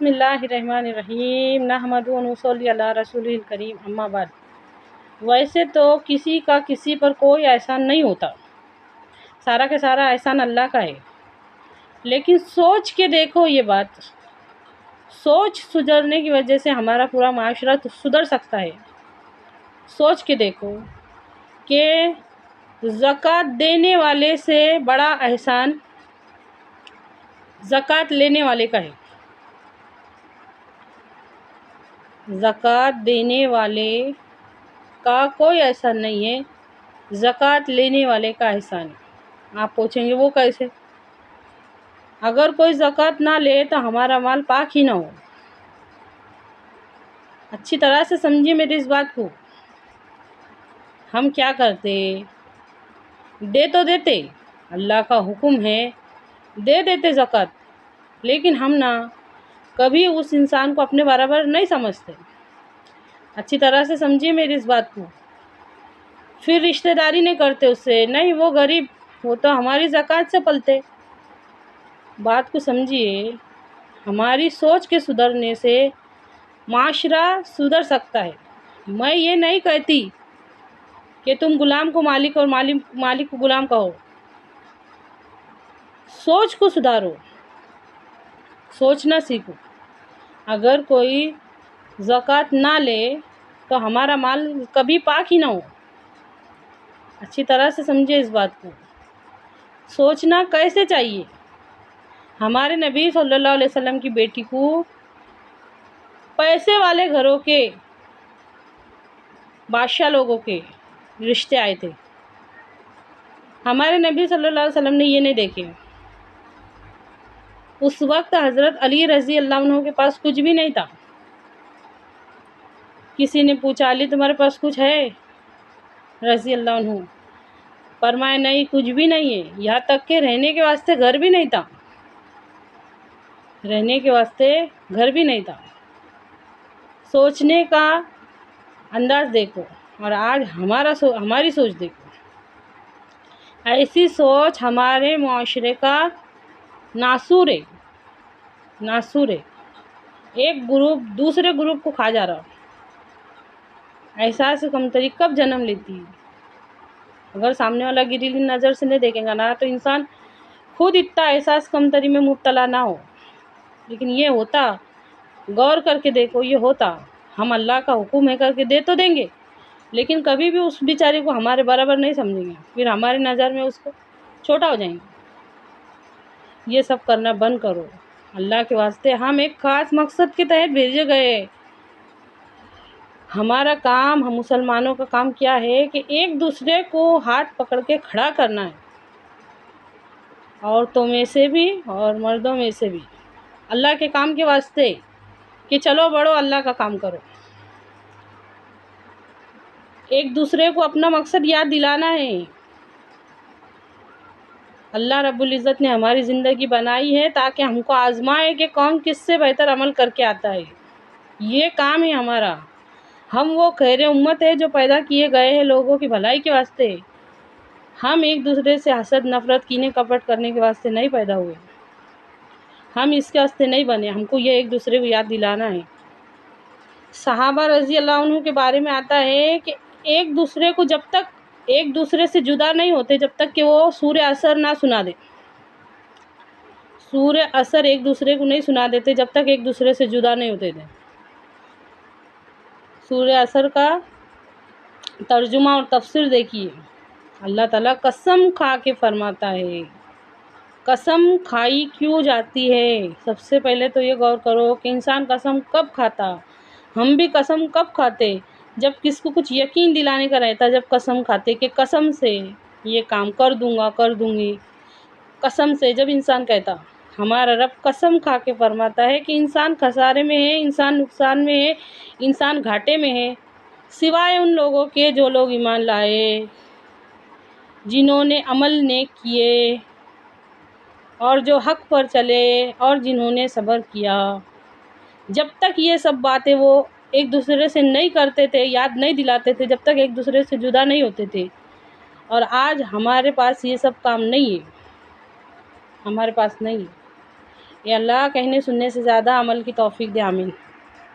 بسم اللہ الرحمن الرحیم نحمدہ و نصلی علی رسولہ الکریم اما بعد۔ ویسے تو کسی کا کسی پر کوئی احسان نہیں ہوتا، سارا کا سارا احسان اللہ کا ہے، لیکن سوچ کے دیکھو یہ بات، سوچ سدھرنے کی وجہ سے ہمارا پورا معاشرہ سدھر سکتا ہے۔ سوچ کے دیکھو کہ زکوٰۃ دینے والے سے بڑا احسان زکوٰۃ لینے والے کا ہے۔ زکوٰۃ دینے والے کا کوئی احسان نہیں ہے، زکوٰۃ لینے والے کا احسان ہے۔ آپ پوچھیں گے وہ کیسے؟ اگر کوئی زکوٰۃ نہ لے تو ہمارا مال پاک ہی نہ ہو۔ اچھی طرح سے سمجھیے میری اس بات کو۔ ہم کیا کرتے؟ دے تو دیتے، اللہ کا حکم ہے دے دیتے زکوٰۃ، لیکن ہم کبھی اس انسان کو اپنے برابر نہیں سمجھتے۔ اچھی طرح سے سمجھیے میری اس بات کو۔ پھر رشتہ داری نہیں کرتے اس سے، نہیں وہ غریب، وہ تو ہماری زکوٰۃ سے پلتے۔ بات کو سمجھیے، ہماری سوچ کے سدھرنے سے معاشرہ سدھر سکتا ہے۔ میں یہ نہیں کہتی کہ تم غلام کو مالک اور مالک کو غلام کہو۔ سوچ کو سدھارو، سوچنا سیکھو۔ اگر کوئی زکوٰۃ نہ لے تو ہمارا مال کبھی پاک ہی نہ ہو۔ اچھی طرح سے سمجھے اس بات کو۔ سوچنا کیسے چاہیے؟ ہمارے نبی صلی اللہ علیہ وسلم کی بیٹی کو پیسے والے گھروں کے بادشاہ لوگوں کے رشتے آئے تھے۔ ہمارے نبی صلی اللہ علیہ وسلم نے یہ نہیں دیکھے۔ اس وقت حضرت علی رضی اللہ عنہ کے پاس کچھ بھی نہیں تھا۔ کسی نے پوچھا علی تمہارے پاس کچھ ہے؟ رضی اللہ عنہ فرمایا نہیں، کچھ بھی نہیں ہے، یہاں تک کہ رہنے کے واسطے گھر بھی نہیں تھا، رہنے کے واسطے گھر بھی نہیں تھا۔ سوچنے کا انداز دیکھو اور آج ہماری سوچ دیکھو۔ ایسی سوچ ہمارے معاشرے کا ناسور ہے۔ ایک گروپ دوسرے گروپ کو کھا جا رہا۔ احساس کمتری کب جنم لیتی ہے؟ اگر سامنے والا گریلی نظر سے نہیں دیکھے گا تو انسان خود اتنا احساس کمتری میں مبتلا نہ ہو، لیکن یہ ہوتا، غور کر کے دیکھو، یہ ہوتا۔ ہم اللہ کا حکم ہے کر کے دے تو دیں گے، لیکن کبھی بھی اس بیچارے کو ہمارے برابر نہیں سمجھیں گے، پھر ہماری نظر میں اس کو چھوٹا ہو جائیں گے۔ یہ سب کرنا بند کرو اللہ کے واسطے۔ ہم ایک خاص مقصد کے تحت بھیجے گئے۔ ہمارا کام، ہم مسلمانوں کا کام کیا ہے کہ ایک دوسرے کو ہاتھ پکڑ کے کھڑا کرنا ہے، عورتوں میں سے بھی اور مردوں میں سے بھی، اللہ کے کام کے واسطے، کہ چلو بڑھو اللہ کا کام کرو۔ ایک دوسرے کو اپنا مقصد یاد دلانا ہے۔ اللہ رب العزت نے ہماری زندگی بنائی ہے تاکہ ہم کو آزمائے کہ کون کس سے بہتر عمل کر کے آتا ہے۔ یہ کام ہے ہمارا۔ ہم وہ خیر امت ہے جو پیدا کیے گئے ہیں لوگوں کی بھلائی کے واسطے۔ ہم ایک دوسرے سے حسد، نفرت، کینے کپٹ کرنے کے واسطے نہیں پیدا ہوئے۔ ہم اس کے واسطے نہیں بنے۔ ہم کو یہ ایک دوسرے کو یاد دلانا ہے۔ صحابہ رضی اللہ عنہ کے بارے میں آتا ہے کہ ایک دوسرے کو جب تک ایک دوسرے سے جدا نہیں ہوتے جب تک کہ وہ سورہ عصر نہ سنا دے۔ سورہ عصر ایک دوسرے کو نہیں سنا دیتے جب تک ایک دوسرے سے جدا نہیں ہوتے تھے۔ سورہ عصر کا ترجمہ اور تفسیر دیکھیے۔ اللہ تعالیٰ قسم کھا کے فرماتا ہے، قسم کھائی کیوں جاتی ہے؟ سب سے پہلے تو یہ غور کرو کہ انسان قسم کب کھاتا؟ ہم بھی قسم کب کھاتے؟ جب کس کو کچھ یقین دلانے کا رہتا، جب قسم کھاتے کہ قسم سے یہ کام کر دوں گا، کر دوں گی، قسم سے جب انسان کہتا۔ ہمارا رب قسم کھا کے فرماتا ہے کہ انسان خسارے میں ہے، انسان نقصان میں ہے، انسان گھاٹے میں ہے، سوائے ان لوگوں کے جو لوگ ایمان لائے، جنہوں نے عمل نیک کیے اور جو حق پر چلے اور جنہوں نے صبر کیا۔ جب تک یہ سب باتیں وہ ایک دوسرے سے نہیں کرتے تھے، یاد نہیں دلاتے تھے، جب تک ایک دوسرے سے جدا نہیں ہوتے تھے۔ اور آج ہمارے پاس یہ سب کام نہیں ہے، ہمارے پاس نہیں ہے۔ یا اللہ کہنے سننے سے زیادہ عمل کی توفیق دے، آمین۔